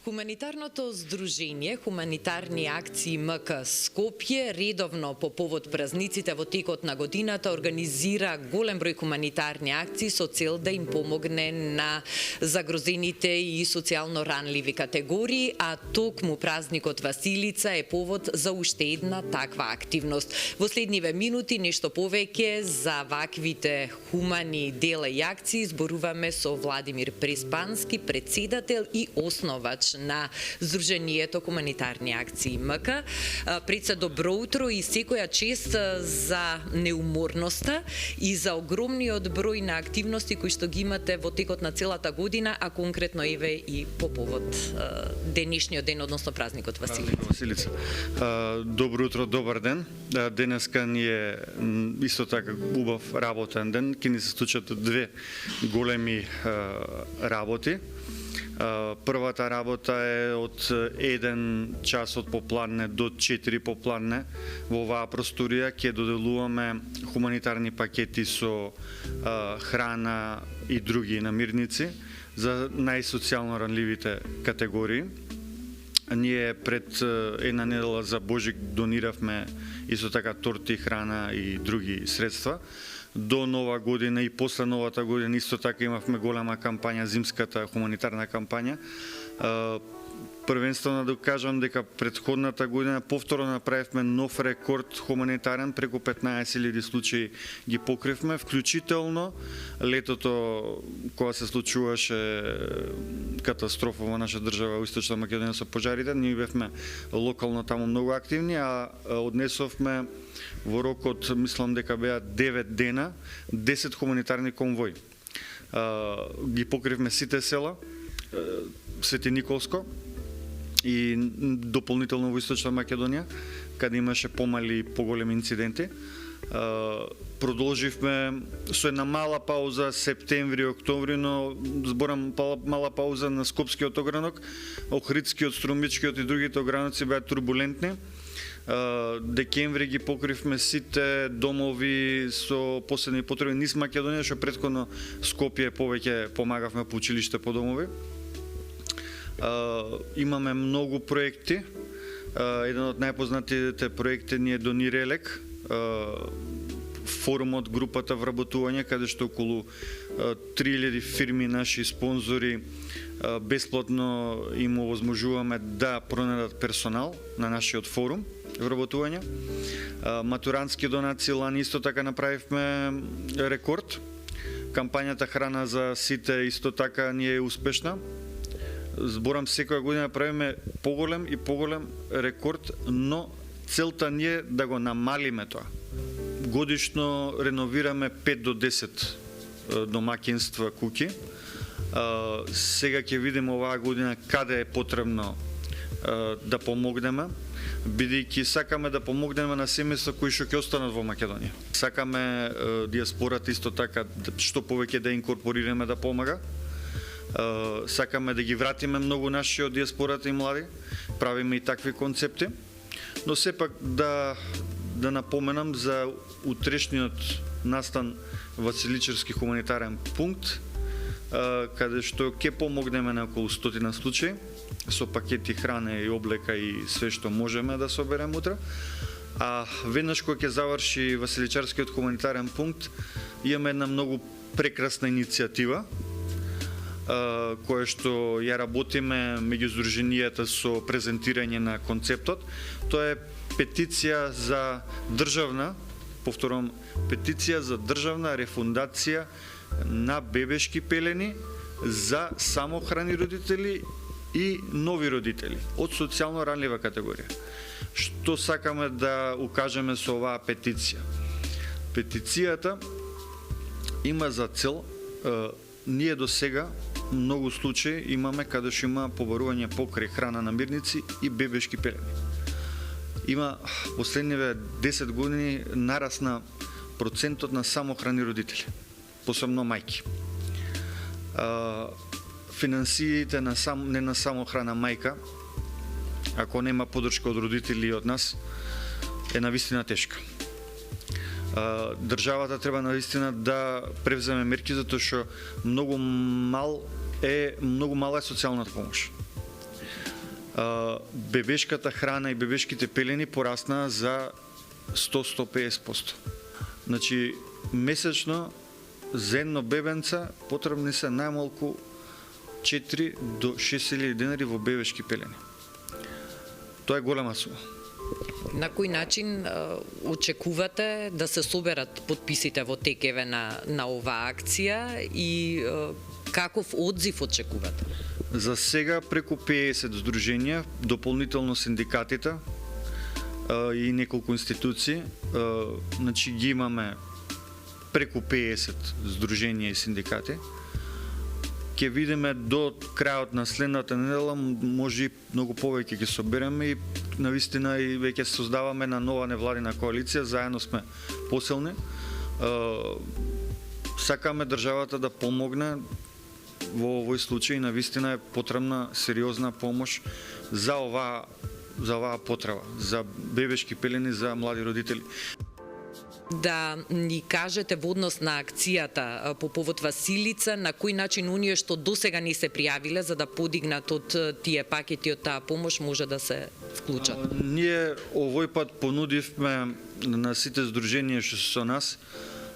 Хуманитарното здружение Хуманитарни акции МК Скопје редовно по повод празниците во текот на годината организира голем број хуманитарни акции со цел да им помогне на загрозените и социјално ранливи категории, а токму празникот Василица е повод за уште една таква активност. Во следниве минути нешто повеќе за ваквите хумани дела и акции зборуваме со Владимир Преспански, председател и основач на Здруженијето Хуманитарни акции МК. Предсе, добро утро и секоја чест за неуморноста и за огромниот број на активности кои што ги имате во текот на целата година, а конкретно еве и по повод денешниот ден, односно празникот Василица. Добро утро, добар ден. Денеска ни е исто така убав работен ден. Ке ни се случат две големи работи. Првата работа е од 1 час од попладне до 4 попладне во оваа просторија ќе доделуваме хуманитарни пакети со храна и други намирници за најсоцијално ранливите категории. Ние пред една недела за Божик дониравме исто така торти, храна и други средства. До нова година и после новата година исто така имавме голема кампања, зимската хуманитарна кампања. Првенствено да кажам дека претходната година повторно направивме нов рекорд хуманитарен, преку 15.000 случаи ги покривме, вклучително летото кога се случуваше катастрофа во наша држава во Источна Македонија со пожарите, ние бевме локално таму многу активни, а однесовме во рокот, мислам дека беа 9 дена, 10 хуманитарни конвои. Ги покривме сите села, Свети Николско и дополнително во Источна Македонија, каде имаше помали и поголеми инциденти. Продолживме со една мала пауза септември, октомври, но зборам мала пауза на Скопскиот огранок, Охридскиот, Струмичкиот и другите ограноци беа турбулентни. Декември ги покривме сите домови со посебни потреби низ Македонија, што претходно Скопје повеќе помагавме по училиште, по домови. Имаме многу проекти. Еден од најпознатите проекти ни е Донирелек, форумот, групата вработување, каде што околу 3000 фирми, наши спонзори, бесплатно им овозможуваме да пронајдат персонал на нашиот форум вработување. Матурантски донации лани исто така направивме рекорд. Кампањата Храна за сите исто така ни е успешна. Зборам, секоја година правиме поголем и поголем рекорд, но целта ни е да го намалиме тоа. Годишно реновираме 5 до 10 домакинства, куќи. Сега ќе видиме оваа година каде е потребно да помогнеме, бидејќи сакаме да помогнеме на семејства кои што ќе останат во Македонија. Сакаме диаспората исто така што повеќе да инкорпорираме да помага. Сакаме да ги вратиме многу наши од диаспората и млади, правиме и такви концепти, но сепак да напоменам за утрешниот настан Василичарски хуманитарен пункт, каде што ќе помогнеме на околу 100 случаи со пакети храна и облека и све што можеме да собереме утре. А веднаш кога ќе заврши Василичарскиот хуманитарен пункт, имаме една многу прекрасна иницијатива, која што ја работиме меѓу здруженијата со презентирање на концептот. Тоа е петиција за државна, повторам, петиција за државна рефундација на бебешки пелени за самохрани родители и нови родители од социјално ранлива категорија. Што сакаме да укажеме со оваа петиција? Петицијата има за цел, ние до сега многу случаи имаме каде што има побарување покрај храна, намирници и бебешки пелени. Има последниве 10 години нарасна процентот на самохрани родители, посебно мајки. Финансиите не на самохрана мајка, ако нема подршка од родители и од нас, е навистина тешка. Државата треба навистина да превземе мерки, затоа што многу мала е социјалната помош. бебешката храна и бебешките пелени пораснаа за 100-150%. Значи, месечно за едно бебенца потребни се најмалку 4 до 6.000 денари во бебешки пелени. Тоа е голема сума. На кој начин очекувате да се соберат подписите во текеве на оваа акција и каков одзив очекувате? За сега преку 50 здруженија, дополнително синдикатите и неколку институции, значи ги имаме преку 50 здруженија и синдикати. Ќе видиме до крајот на следната недела, може и многу повеќе ќе собереме и навистина и веќе создаваме на нова невладина коалиција, заедно сме посилни. Сакаме државата да помогне во овој случај, навистина е потребна сериозна помош за оваа потреба, за бебешки пелени за млади родители. Да ни кажете во однос на акцијата по повод Василица, на кој начин оние што досега не се пријавиле за да подигнат од тие пакети од таа помош може да се вклучат? Ние овој пат понудивме на сите здруженија што се со нас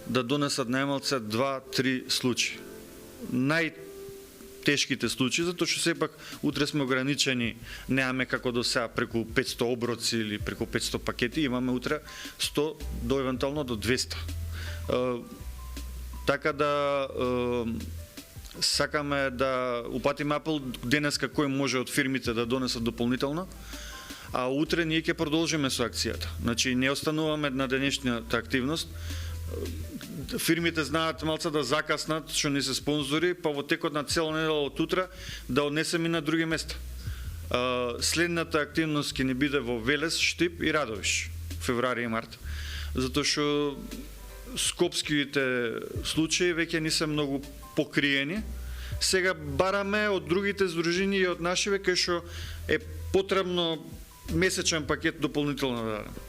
да донесат најмалце 2-3 случаи. Тешките случаи, затоа што сепак утре сме ограничени, немаме како до сега преку 500 оброци или преку 500 пакети, имаме утре 100 до евентуално до 200. Така да сакаме да упатиме апел денеска кој може од фирмите да донесат дополнително, а утре ние ќе продолжиме со акцијата. Значи не остануваме на денешната активност. Фирмите знаат малце да закаснат што не се спонзори, па во текот на цела недела од утре да однесеме на други места. Следната активност ќе ни биде во Велес, Штип и Радовиш, февруари и март, затоа што скопските случаи веќе не се многу покриени. Сега бараме од другите здружени и од нашиве кај што е потребно месечен пакет дополнително да дадеме.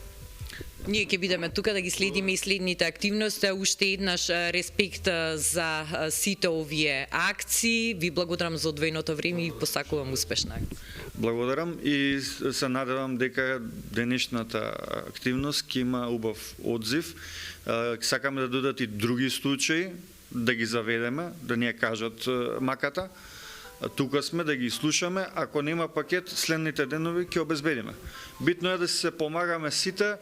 Ние ќе бидеме тука да ги следиме и следните активности. Уште еднаш респект за сите овие акции. Ви благодарам за одвоеното време и посакувам успешна акција. Благодарам и се надевам дека денешната активност ќе има убав одзив. Сакаме да додат и други случаи, да ги заведеме, да ни ја кажат маката. Тука сме да ги слушаме, ако нема пакет, следните денови ќе обезбедиме. Битно е да се помагаме сите,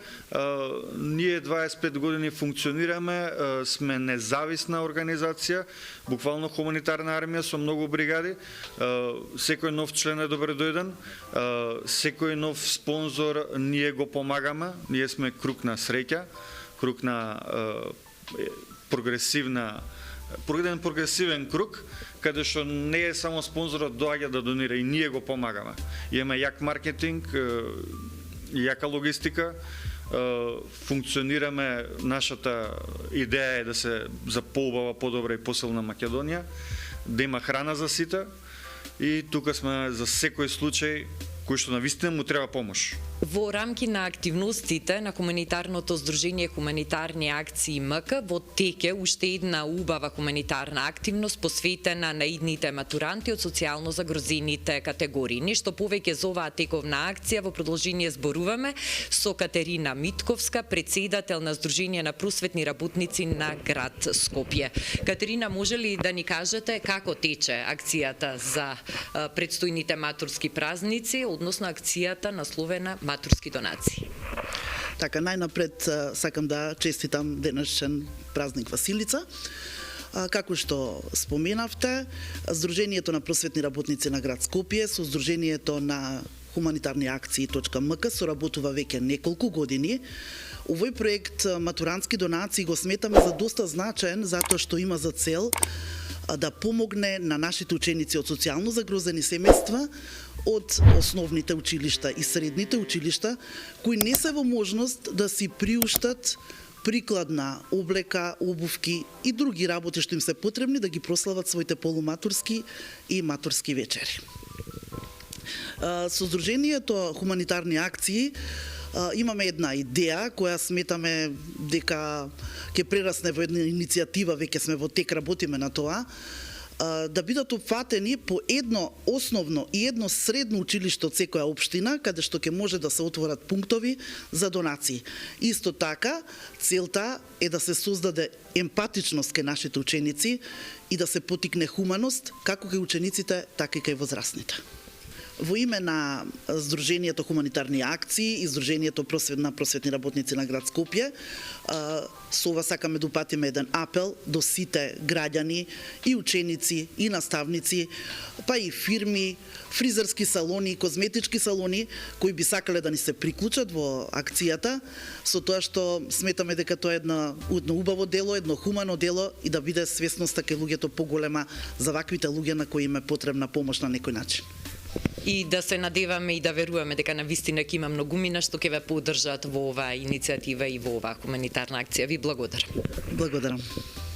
ние 25 години функционираме, сме независна организација, буквално хуманитарна армија со многу бригади, секој нов член е добре дојден, секој нов спонзор ние го помагаме, ние сме круг на среќа, круг на прогресивен круг, каде што не е само спонзорот доаѓа да донира, и ние го помагаме. Имаме јак маркетинг, јака логистика, функционираме, нашата идеја е да се за поубава, подобра и посилна Македонија, да има храна за сите и тука сме за секој случај кој што навистина му треба помош. Во рамки на активностите на хуманитарното здружение Хуманитарни акции МК во теке уште една убава хуманитарна активност посветена на идните матуранти од социјално загрозените категории. Нешто повеќе за оваа тековна акција во продолжение зборуваме со Катерина Митковска, председател на Здружение на просветни работници на град Скопје. Катерина, може ли да ни кажете како тече акцијата за предстојните матурски празници, односно акцијата насловена матурски донации? Така, најнапред сакам да честитам денешен празник Василица. Како што споменавте, Здруженијето на просветни работници на град Скопје со Здруженијето на Хуманитарни акции .мк соработува веќе неколку години. Овој проект матурантски донации го сметаме за доста значаен затоа што има за цел да помогне на нашите ученици од социјално загрозени семејства, од основните училишта и средните училишта, кои не се во можност да си приуштат прикладна облека, обувки и други работи што им се потребни да ги прослават своите полуматурски и матурски вечери. Со Здруженијето Хуманитарни акции имаме една идеја која сметаме дека ќе прерасне во една иницијатива, веќе сме во тек, работиме на тоа. да бидат опфатени по едно основно и едно средно училиште од секоја општина, каде што ќе може да се отворат пунктови за донации. Исто така, целта е да се создаде емпатичност кај нашите ученици и да се потикне хуманост како кај учениците, така и кај возрастните. Во име на Сдруженијето Хуманитарни акции и Сдруженијето на просветни работници на град Скопје, со ова сакаме да упатиме еден апел до сите граѓани и ученици и наставници, па и фирми, фризерски салони, козметички салони кои би сакале да ни се приклучат во акцијата, со тоа што сметаме дека тоа е едно убаво дело, едно хумано дело и да биде свесноста кај луѓето поголема за ваквите луѓе на кои им е потребна помош на некој начин. И да се надеваме и да веруваме дека навистина ќе има многумина што ќе ве поддржат во оваа иницијатива и во оваа хуманитарна акција. Ви благодарам. Благодарам.